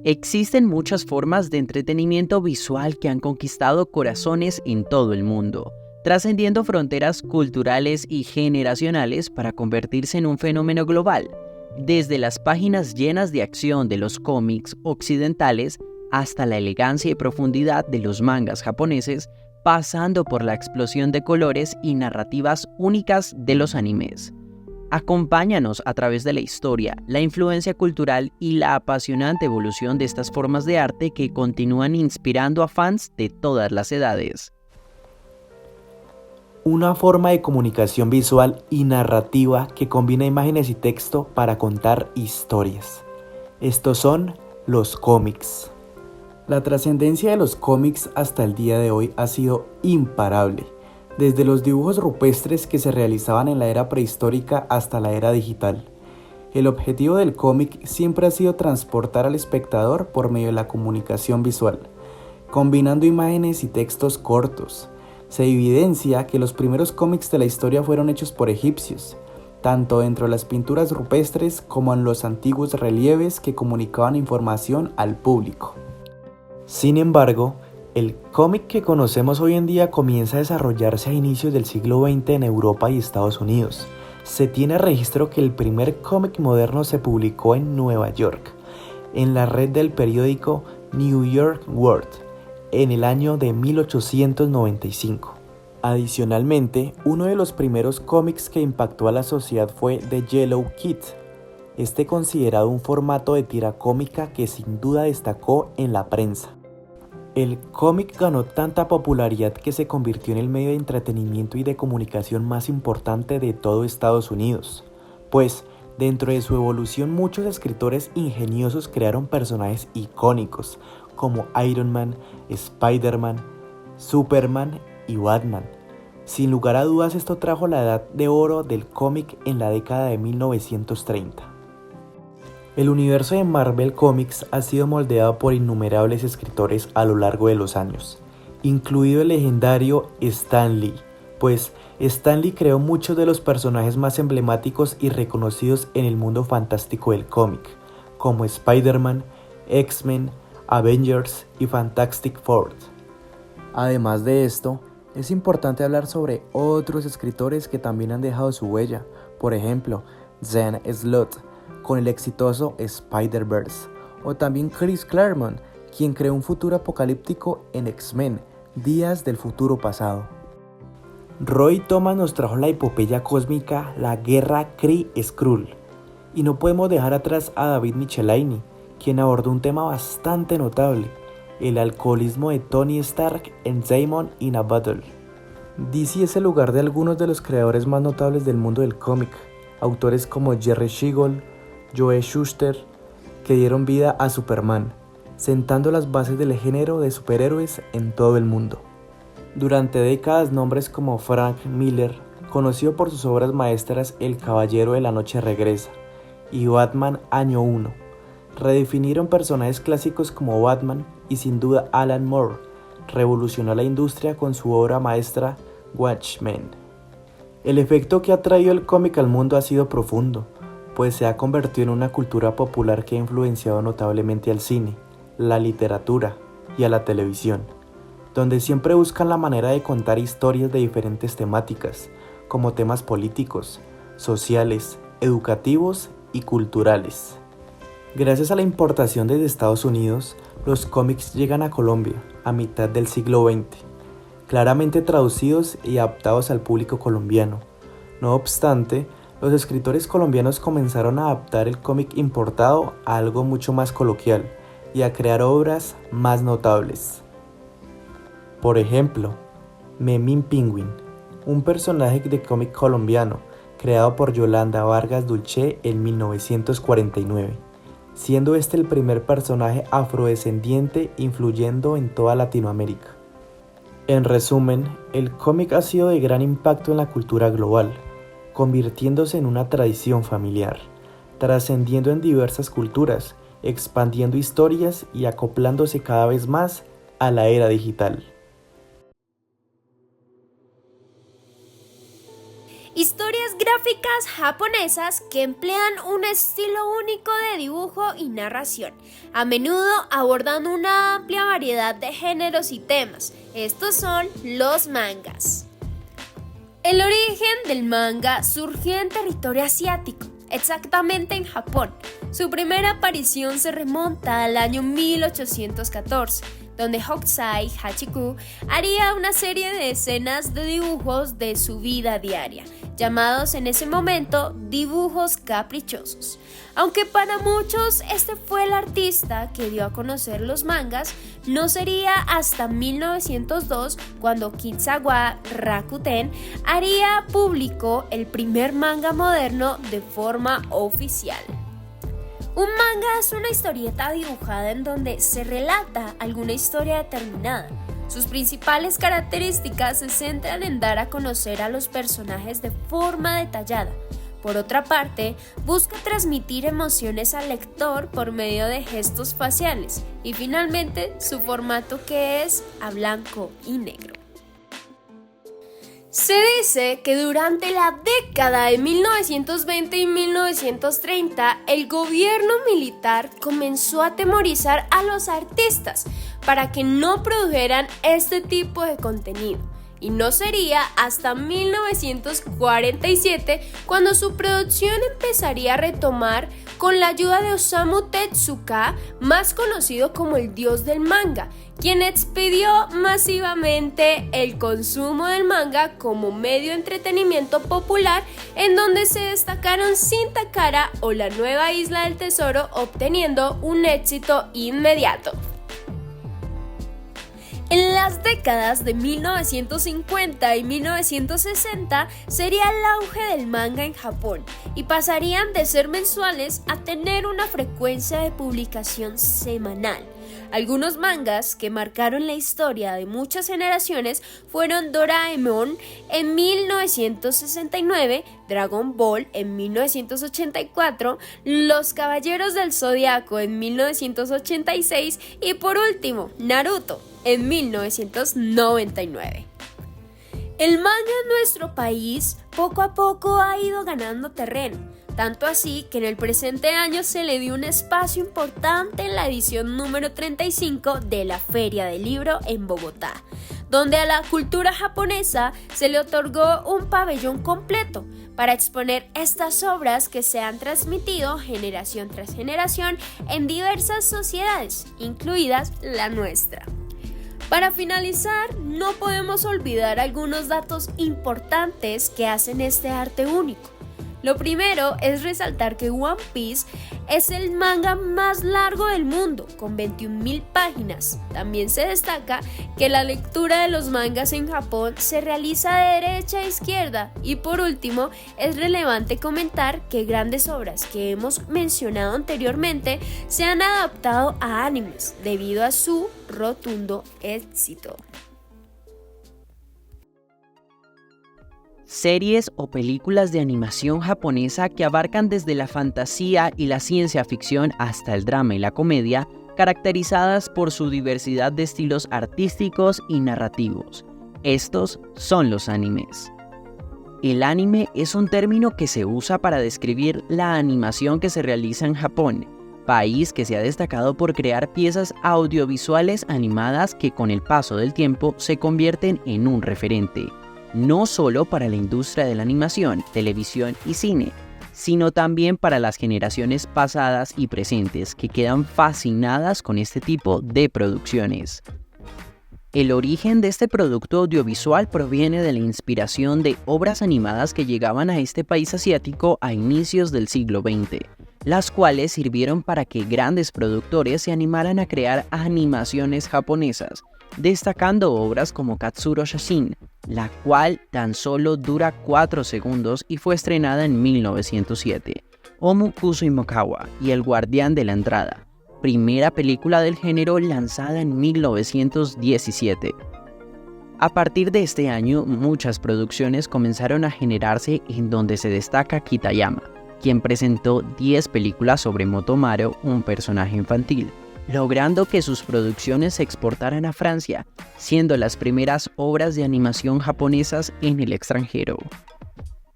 Existen muchas formas de entretenimiento visual que han conquistado corazones en todo el mundo, trascendiendo fronteras culturales y generacionales para convertirse en un fenómeno global. Desde las páginas llenas de acción de los cómics occidentales hasta la elegancia y profundidad de los mangas japoneses, pasando por la explosión de colores y narrativas únicas de los animes. Acompáñanos a través de la historia, la influencia cultural y la apasionante evolución de estas formas de arte que continúan inspirando a fans de todas las edades. Una forma de comunicación visual y narrativa que combina imágenes y texto para contar historias. Estos son los cómics. La trascendencia de los cómics hasta el día de hoy ha sido imparable. Desde los dibujos rupestres que se realizaban en la era prehistórica hasta la era digital. El objetivo del cómic siempre ha sido transportar al espectador por medio de la comunicación visual, combinando imágenes y textos cortos. Se evidencia que los primeros cómics de la historia fueron hechos por egipcios, tanto dentro de las pinturas rupestres como en los antiguos relieves que comunicaban información al público. Sin embargo, el cómic que conocemos hoy en día comienza a desarrollarse a inicios del siglo XX en Europa y Estados Unidos. Se tiene registro que el primer cómic moderno se publicó en Nueva York, en la red del periódico New York World, en el año de 1895. Adicionalmente, uno de los primeros cómics que impactó a la sociedad fue The Yellow Kid, considerado un formato de tira cómica que sin duda destacó en la prensa. El cómic ganó tanta popularidad que se convirtió en el medio de entretenimiento y de comunicación más importante de todo Estados Unidos, pues dentro de su evolución muchos escritores ingeniosos crearon personajes icónicos como Iron Man, Spider-Man, Superman y Batman. Sin lugar a dudas esto trajo la edad de oro del cómic en la década de 1930. El universo de Marvel Comics ha sido moldeado por innumerables escritores a lo largo de los años, incluido el legendario Stan Lee, pues Stan Lee creó muchos de los personajes más emblemáticos y reconocidos en el mundo fantástico del cómic, como Spider-Man, X-Men, Avengers y Fantastic Four. Además de esto, es importante hablar sobre otros escritores que también han dejado su huella, por ejemplo, Dan Slott, con el exitoso Spider-Verse, o también Chris Claremont, quien creó un futuro apocalíptico en X-Men, Días del Futuro Pasado. Roy Thomas nos trajo la epopeya cósmica La Guerra Kree-Skrull, y no podemos dejar atrás a David Michelinie, quien abordó un tema bastante notable, el alcoholismo de Tony Stark en Damon in a Bottle. DC es el lugar de algunos de los creadores más notables del mundo del cómic, autores como Jerry Siegel, Joe Shuster, que dieron vida a Superman, sentando las bases del género de superhéroes en todo el mundo. Durante décadas nombres como Frank Miller, conocido por sus obras maestras El Caballero de la Noche Regresa y Batman Año 1, redefinieron personajes clásicos como Batman y sin duda Alan Moore, revolucionó la industria con su obra maestra Watchmen. El efecto que ha traído el cómic al mundo ha sido profundo, pues se ha convertido en una cultura popular que ha influenciado notablemente al cine, la literatura y a la televisión, donde siempre buscan la manera de contar historias de diferentes temáticas, como temas políticos, sociales, educativos y culturales. Gracias a la importación desde Estados Unidos, los cómics llegan a Colombia a mitad del siglo XX, claramente traducidos y adaptados al público colombiano. No obstante, los escritores colombianos comenzaron a adaptar el cómic importado a algo mucho más coloquial y a crear obras más notables. Por ejemplo, Memín Pingüín, un personaje de cómic colombiano creado por Yolanda Vargas Dulce en 1949, siendo este el primer personaje afrodescendiente influyendo en toda Latinoamérica. En resumen, el cómic ha sido de gran impacto en la cultura global, convirtiéndose en una tradición familiar, trascendiendo en diversas culturas, expandiendo historias y acoplándose cada vez más a la era digital. Historias gráficas mangas japonesas que emplean un estilo único de dibujo y narración, a menudo abordando una amplia variedad de géneros y temas. Estos son los mangas. El origen del manga surgió en territorio asiático, exactamente en Japón. Su primera aparición se remonta al año 1814, donde Hokusai Hachiku haría una serie de escenas de dibujos de su vida diaria, llamados en ese momento dibujos caprichosos. Aunque para muchos este fue el artista que dio a conocer los mangas, no sería hasta 1902 cuando Kintsugi Rakuten haría público el primer manga moderno de forma oficial. Un manga es una historieta dibujada en donde se relata alguna historia determinada. Sus principales características se centran en dar a conocer a los personajes de forma detallada. Por otra parte, busca transmitir emociones al lector por medio de gestos faciales y finalmente su formato, que es a blanco y negro. Se dice que durante la década de 1920 y 1930, el gobierno militar comenzó a atemorizar a los artistas para que no produjeran este tipo de contenido. Y no sería hasta 1947 cuando su producción empezaría a retomar con la ayuda de Osamu Tezuka, más conocido como el dios del manga, quien expidió masivamente el consumo del manga como medio de entretenimiento popular, en donde se destacaron Sin Takara o La Nueva Isla del Tesoro, obteniendo un éxito inmediato. En las décadas de 1950 y 1960 sería el auge del manga en Japón y pasarían de ser mensuales a tener una frecuencia de publicación semanal. Algunos mangas que marcaron la historia de muchas generaciones fueron Doraemon en 1969, Dragon Ball en 1984, Los Caballeros del Zodiaco en 1986 y por último, Naruto en 1999. El manga en nuestro país poco a poco ha ido ganando terreno, tanto así que en el presente año se le dio un espacio importante en la edición número 35 de la Feria del Libro en Bogotá, donde a la cultura japonesa se le otorgó un pabellón completo para exponer estas obras que se han transmitido generación tras generación en diversas sociedades, incluidas la nuestra. Para finalizar, no podemos olvidar algunos datos importantes que hacen este arte único. Lo primero es resaltar que One Piece es el manga más largo del mundo, con 21.000 páginas. También se destaca que la lectura de los mangas en Japón se realiza de derecha a izquierda. Y por último, es relevante comentar que grandes obras que hemos mencionado anteriormente se han adaptado a animes debido a su rotundo éxito. Series o películas de animación japonesa que abarcan desde la fantasía y la ciencia ficción hasta el drama y la comedia, caracterizadas por su diversidad de estilos artísticos y narrativos. Estos son los animes. El anime es un término que se usa para describir la animación que se realiza en Japón, país que se ha destacado por crear piezas audiovisuales animadas que con el paso del tiempo se convierten en un referente, no solo para la industria de la animación, televisión y cine, sino también para las generaciones pasadas y presentes que quedan fascinadas con este tipo de producciones. El origen de este producto audiovisual proviene de la inspiración de obras animadas que llegaban a este país asiático a inicios del siglo XX, las cuales sirvieron para que grandes productores se animaran a crear animaciones japonesas, destacando obras como Katsuro Shashin, la cual tan solo dura 4 segundos y fue estrenada en 1907, Omu Kusui Mokawa y El Guardián de la Entrada, primera película del género lanzada en 1917. A partir de este año, muchas producciones comenzaron a generarse en donde se destaca Kitayama, quien presentó 10 películas sobre Motomaro, un personaje infantil, logrando que sus producciones se exportaran a Francia, siendo las primeras obras de animación japonesas en el extranjero.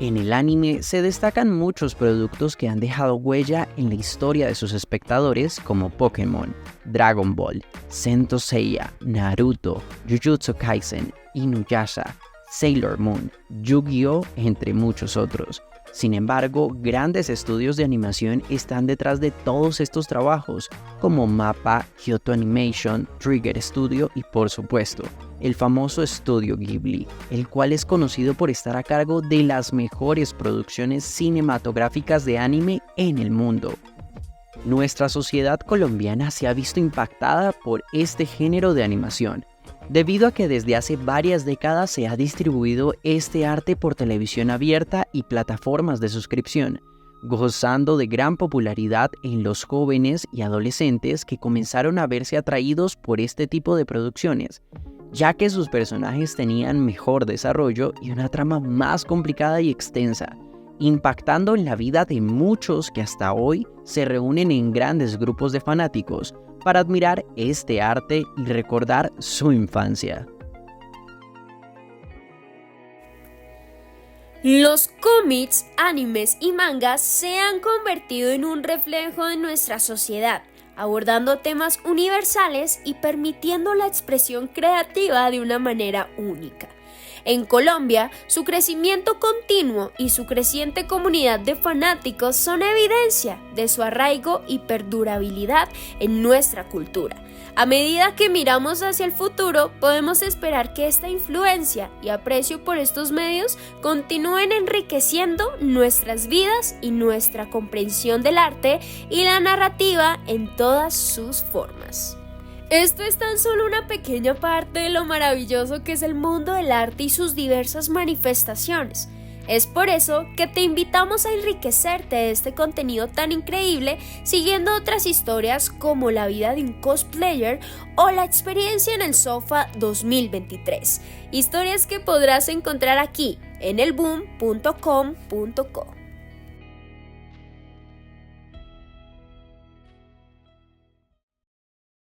En el anime se destacan muchos productos que han dejado huella en la historia de sus espectadores como Pokémon, Dragon Ball, Sento Seiya, Naruto, Jujutsu Kaisen, Inuyasha, Sailor Moon, Yu-Gi-Oh!, entre muchos otros. Sin embargo, grandes estudios de animación están detrás de todos estos trabajos, como MAPPA, Kyoto Animation, Trigger Studio y, por supuesto, el famoso estudio Ghibli, el cual es conocido por estar a cargo de las mejores producciones cinematográficas de anime en el mundo. Nuestra sociedad colombiana se ha visto impactada por este género de animación, debido a que desde hace varias décadas se ha distribuido este arte por televisión abierta y plataformas de suscripción, gozando de gran popularidad en los jóvenes y adolescentes que comenzaron a verse atraídos por este tipo de producciones, ya que sus personajes tenían mejor desarrollo y una trama más complicada y extensa, impactando en la vida de muchos que hasta hoy se reúnen en grandes grupos de fanáticos para admirar este arte y recordar su infancia. Los cómics, animes y mangas se han convertido en un reflejo de nuestra sociedad, abordando temas universales y permitiendo la expresión creativa de una manera única. En Colombia, su crecimiento continuo y su creciente comunidad de fanáticos son evidencia de su arraigo y perdurabilidad en nuestra cultura. A medida que miramos hacia el futuro, podemos esperar que esta influencia y aprecio por estos medios continúen enriqueciendo nuestras vidas y nuestra comprensión del arte y la narrativa en todas sus formas. Esto es tan solo una pequeña parte de lo maravilloso que es el mundo del arte y sus diversas manifestaciones. Es por eso que te invitamos a enriquecerte de este contenido tan increíble siguiendo otras historias como la vida de un cosplayer o la experiencia en el SOFA 2023. Historias que podrás encontrar aquí en elboom.com.co.